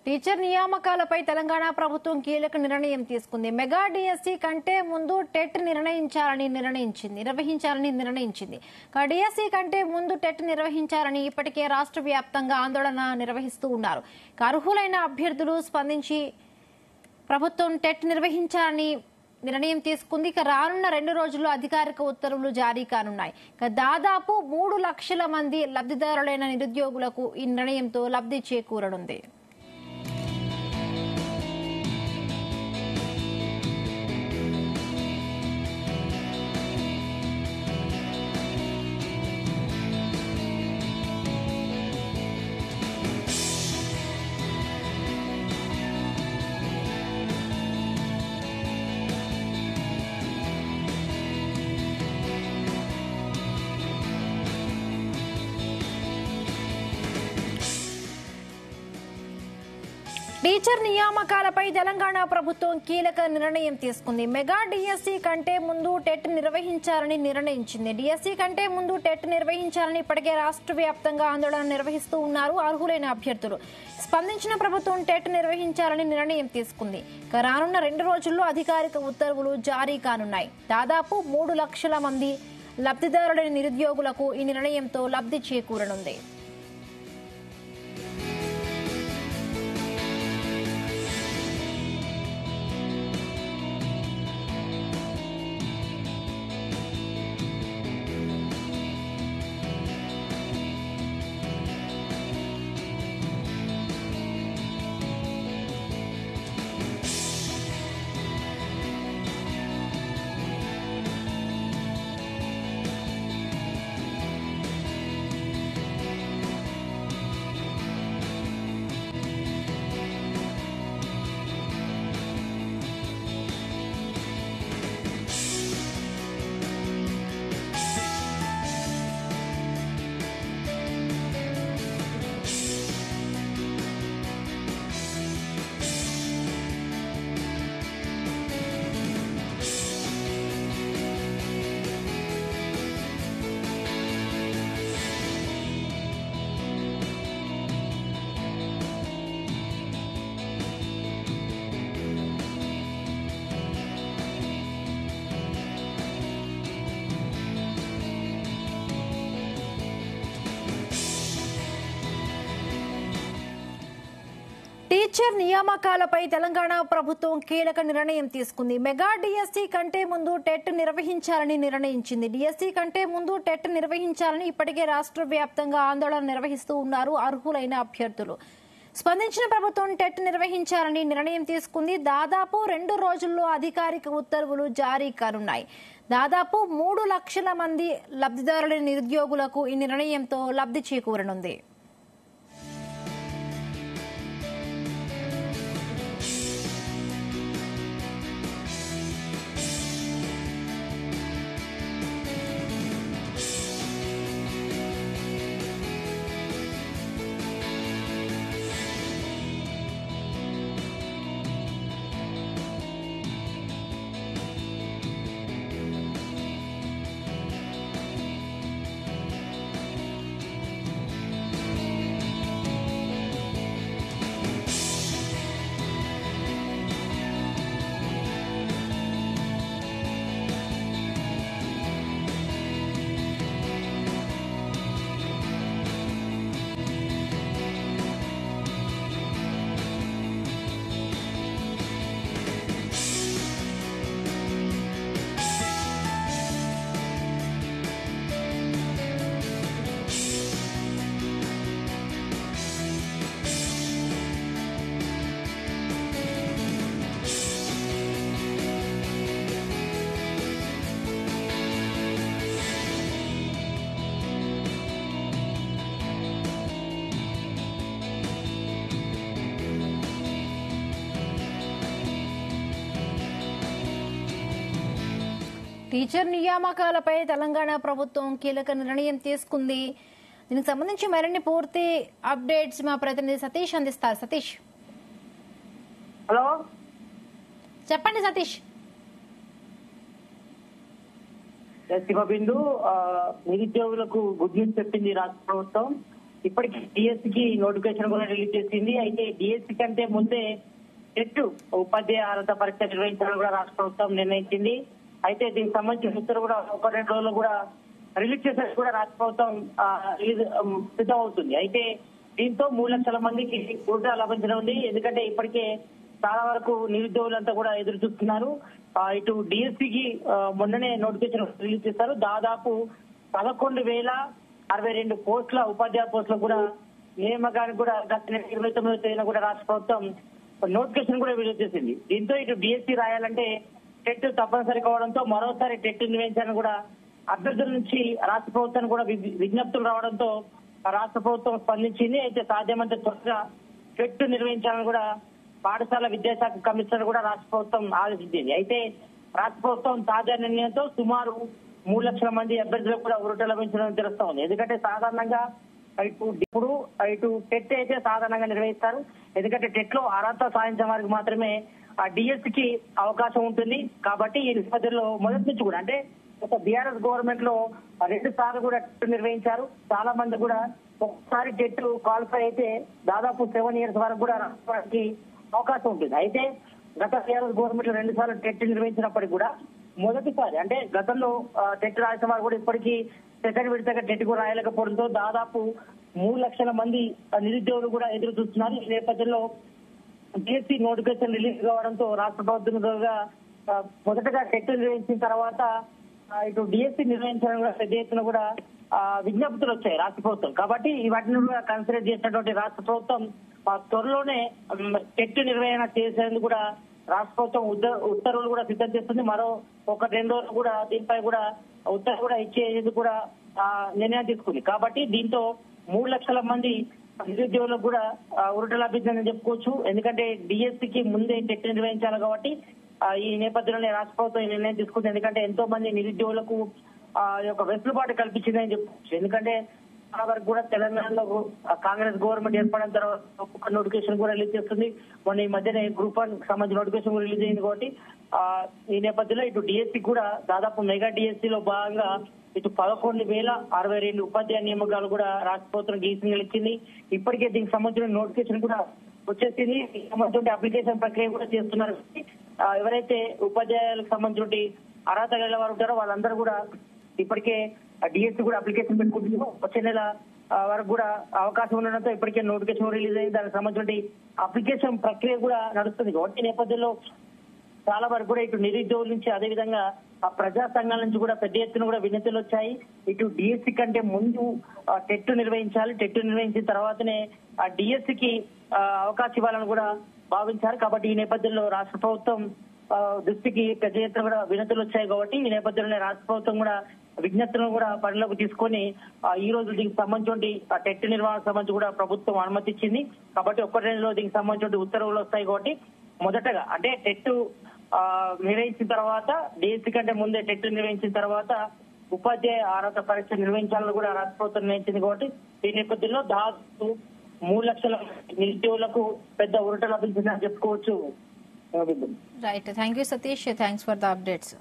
Teacher నియామకాలపై Telangana ప్రభుత్వం కీలక నిర్ణయం తీసుకుంది. మెగా డిఎస్సి కంటే ముందు టెట్ నిర్వహించాలని నిర్ణయించింది. డిఎస్సి కంటే ముందు టెట్ నిర్వహించాలని ఇప్పటికే రాష్ట్ర వ్యాప్తంగా ఆందోళన నిర్వహిస్తూ ఉన్నారు. అర్హులైన అభ్యర్థులు స్పందించి ప్రభుత్వం టెట్ నిర్వహించాలని నిర్ణయం తీసుకుంది. రానున్న 2 రోజుల్లో అధికారిక ఉత్తర్వులు జారీ కానున్నాయి. దాదాపు 3 లక్షల మంది లబ్ధిదారులైన నిరుద్యోగులకు ఈ నిర్ణయంతో లబ్ధి చేకూరనుంది. టీచర్ నియామకాలపై తెలంగాణ ప్రభుత్వం కీలక నిర్ణయం తీసుకుంది. మెగా డిఎస్సి కంటే ముందు టెట్ నిర్వహించాలని నిర్ణయించింది. డిఎస్సి కంటే ముందు టెట్ నిర్వహించాలని ఇప్పటికే రాష్ట్ర వ్యాప్తంగా ఆందోళన నిర్వహిస్తూ ఉన్నారు అర్హులైన అభ్యర్థులు. స్పందించిన ప్రభుత్వం టెట్ నిర్వహించాలని నిర్ణయం తీసుకుంది. రానున్న 2 రోజుల్లో అధికారిక ఉత్తర్వులు జారీ కానున్నాయి. దాదాపు 3 లక్షల మంది లబ్ధిదారులైన నిరుద్యోగులకు ఈ నిర్ణయంతో లబ్ధి చేకూరనుంది. టీచర్ నియామకాలపై తెలంగాణ ప్రభుత్వం కీలక నిర్ణయం తీసుకుంది. మెగా డిఎస్సి కంటే ముందు టెట్ నిర్వహించాలని నిర్ణయించింది. డిఎస్సి కంటే ముందు టెట్ నిర్వహించాలని ఇప్పటికే రాష్ట్ర వ్యాప్తంగా ఆందోళన నిర్వహిస్తూ ఉన్నారు అర్హులైన అభ్యర్థులు. స్పందించిన ప్రభుత్వం టెట్ నిర్వహించాలని నిర్ణయం తీసుకుంది. దాదాపు 2 రోజుల్లో అధికారిక ఉత్తర్వులు జారీ కానున్నాయి. దాదాపు 3 లక్షల మంది లబ్ధిదారులైన నిరుద్యోగులకు ఈ నిర్ణయంతో లబ్ధి చేకూరనుంది. టీచర్ నియామకాలపై తెలంగాణ ప్రభుత్వం కీలక నిర్ణయం తీసుకుంది. దీనికి సంబంధించి మరిన్ని పూర్తి అప్డేట్స్ మా ప్రతినిధి సతీష్ అందిస్తారు. సతీష్, హలో, చెప్పండి సతీష్. శివబిందు నిరుద్యోగులకు గుడ్ న్యూస్ చెప్పింది రాష్ట్ర ప్రభుత్వం. ఇప్పటికీ డిఎస్సికి నోటిఫికేషన్ కూడా రిలీజ్ చేసింది. అయితే డిఎస్సి కంటే ముందే టెట్ ఉపాధ్యాయ అర్హత పరీక్ష నిర్వహించాలని కూడా రాష్ట్ర ప్రభుత్వం నిర్ణయించింది. అయితే దీనికి సంబంధించిన ఉత్తర్వులు కూడా 1-2 రోజులు కూడా రిలీజ్ చేసేది కూడా రాష్ట్ర ప్రభుత్వం సిద్ధం అవుతుంది. అయితే దీంతో 3 లక్షల మందికి ఊరట లభించడం ఉంది. ఎందుకంటే ఇప్పటికే చాలా వరకు నిరుద్యోగులంతా కూడా ఎదురు చూస్తున్నారు. ఇటు డిఎస్సికి మొన్ననే నోటిఫికేషన్ రిలీజ్ చేస్తారు. దాదాపు 11,062 పోస్టుల ఉపాధ్యాయ పోస్టులు కూడా నియామకానికి కూడా గత 29వ తేదీన కూడా రాష్ట్ర ప్రభుత్వం నోటిఫికేషన్ కూడా విడుదల చేసింది. దీంతో ఇటు డిఎస్సి రాయాలంటే టెట్ తప్పనిసరి కావడంతో మరోసారి టెట్ నిర్వహించాలని కూడా అభ్యర్థుల నుంచి రాష్ట్ర ప్రభుత్వానికి కూడా విజ్ఞప్తులు రావడంతో రాష్ట్ర ప్రభుత్వం స్పందించింది. అయితే సాధ్యమంత త్వరగా టెట్ నిర్వహించాలని కూడా పాఠశాల విద్యాశాఖ కమిషనర్ కూడా రాష్ట్ర ప్రభుత్వం ఆదేశించింది. అయితే రాష్ట్ర ప్రభుత్వం తాజా నిర్ణయంతో సుమారు 3 లక్షల మంది అభ్యర్థులకు కూడా ఊరట లభించడం తెలుస్తా ఉంది. ఎందుకంటే సాధారణంగా ఇటు టెట్ అయితే సాధారణంగా నిర్వహిస్తారు. ఎందుకంటే టెట్ లో అర్హత సాధించిన వారికి మాత్రమే ఆ డిఎస్సికి అవకాశం ఉంటుంది. కాబట్టి ఈ నేపథ్యంలో మొదటి నుంచి కూడా అంటే ఒక బీఆర్ఎస్ గవర్నమెంట్ లో 2 సార్లు కూడా టెట్ నిర్వహించారు. చాలా మంది కూడా ఒకసారి టెట్ క్వాలిఫై అయితే దాదాపు 7 years వరకు కూడా రాష్ట్రానికి అవకాశం ఉంటుంది. అయితే గత బీఆర్ఎస్ గవర్నమెంట్ లో 2 సార్లు టెట్ నిర్వహించినప్పటికీ కూడా మొదటిసారి అంటే గతంలో టెట్ రాసిన వారు కూడా ఇప్పటికీ సెకండ్ విడతగా టెట్ కూడా రాయలేకపోవడంతో దాదాపు 3 లక్షల మంది నిరుద్యోగులు కూడా ఎదురు చూస్తున్నారు. ఈ నేపథ్యంలో డిఎస్సి నోటిఫికేషన్ రిలీజ్ కావడంతో రాష్ట్ర ప్రభుత్వం మొదటగా టెట్ నిర్వహించిన తర్వాత ఇటు డిఎస్సి నిర్వహించడం కూడా పెద్ద ఎత్తున కూడా విజ్ఞప్తులు వచ్చాయి రాష్ట్ర ప్రభుత్వం. కాబట్టి వాటిని కూడా కన్సిడర్ చేసినటువంటి రాష్ట్ర ప్రభుత్వం త్వరలోనే టెట్ నిర్వహణ చేసేందుకు కూడా రాష్ట్ర ప్రభుత్వం ఉత్తర్వులు కూడా సిద్ధం చేస్తుంది. మరో 1-2 రోజులు కూడా దీనిపై కూడా ఉత్తర్వులు కూడా ఇచ్చేందుకు కూడా నిర్ణయం తీసుకుంది. కాబట్టి దీంతో 3 లక్షల మంది నిరుద్యోగులకు కూడా ఊరట లభించిందని చెప్పుకోవచ్చు. ఎందుకంటే డిఎస్సికి ముందే టెట్ నిర్వహించాలి కాబట్టి ఈ నేపథ్యంలోనే రాష్ట్ర ప్రభుత్వం ఈ నిర్ణయం తీసుకుంది. ఎందుకంటే ఎంతో మంది నిరుద్యోగులకు వెసులుబాటు కల్పించిందని చెప్పుకోవచ్చు. ఎందుకంటే చాలా వరకు కూడా తెలంగాణలో కాంగ్రెస్ గవర్నమెంట్ ఏర్పడిన తర్వాత ఒక్కొక్క నోటిఫికేషన్ కూడా రిలీజ్ చేస్తుంది. మొన్న ఈ మధ్యనే గ్రూప్ 1 సంబంధించిన నోటిఫికేషన్ కూడా రిలీజ్ అయింది. కాబట్టి ఈ నేపథ్యంలో ఇటు డిఎస్సి కూడా దాదాపు మెగా డిఎస్సిలో భాగంగా ఇటు 11,062 ఉపాధ్యాయ నియామకాలు కూడా రాష్ట్ర ప్రభుత్వం గీసింగ్ ఇచ్చింది. ఇప్పటికే దీనికి సంబంధించిన నోటిఫికేషన్ కూడా వచ్చేసింది. సంబంధించిన అప్లికేషన్ ప్రక్రియ కూడా చేస్తున్నారు. ఎవరైతే ఉపాధ్యాయులకు సంబంధించిన అర్హత గల వారు ఉంటారో వాళ్ళందరూ కూడా ఇప్పటికే డిఎస్సి కూడా అప్లికేషన్ పెట్టుకుంటున్నారు. వచ్చే నెల వరకు కూడా అవకాశం ఉండడంతో ఇప్పటికే నోటిఫికేషన్ రిలీజ్ అయింది. దానికి సంబంధించిన అప్లికేషన్ ప్రక్రియ కూడా నడుస్తుంది. కాబట్టి నేపథ్యంలో చాలా వరకు కూడా ఇటు నిరుద్యోగుల నుంచి అదేవిధంగా ప్రజా సంఘాల నుంచి కూడా పెద్ద ఎత్తున కూడా వినతులు వచ్చాయి. ఇటు డిఎస్సి కంటే ముందు టెట్ నిర్వహించాలి, టెట్ నిర్వహించిన తర్వాతనే ఆ డిఎస్సికి అవకాశం ఇవ్వాలని కూడా భావించారు. కాబట్టి ఈ నేపథ్యంలో రాష్ట్ర ప్రభుత్వం దృష్టికి పెద్ద ఎత్తున కూడా వినతులు వచ్చాయి. కాబట్టి ఈ నేపథ్యంలోనే రాష్ట్ర ప్రభుత్వం కూడా విజ్ఞప్తులను కూడా పరిలోకి తీసుకొని ఈ రోజు దీనికి సంబంధించిన టెట్ నిర్వహణకు సంబంధించి కూడా ప్రభుత్వం అనుమతి ఇచ్చింది. కాబట్టి 1-2 రోజులు దీనికి సంబంధించిన ఉత్తర్వులు వస్తాయి. కాబట్టి మొదటగా అంటే టెట్ నిర్వహించిన తర్వాత డిఎస్సి కంటే ముందే టెట్ నిర్వహించిన తర్వాత ఉపాధ్యాయ అర్హత పరీక్ష నిర్వహించాలని కూడా రాష్ట్ర ప్రభుత్వం నిర్ణయించింది. కాబట్టి ఈ నేపథ్యంలో దాదాపు 3 లక్షల నిరుద్యోగులకు పెద్ద ఊరట లభించిందని చెప్పుకోవచ్చు. Right, thank you Satish, thanks for the updates.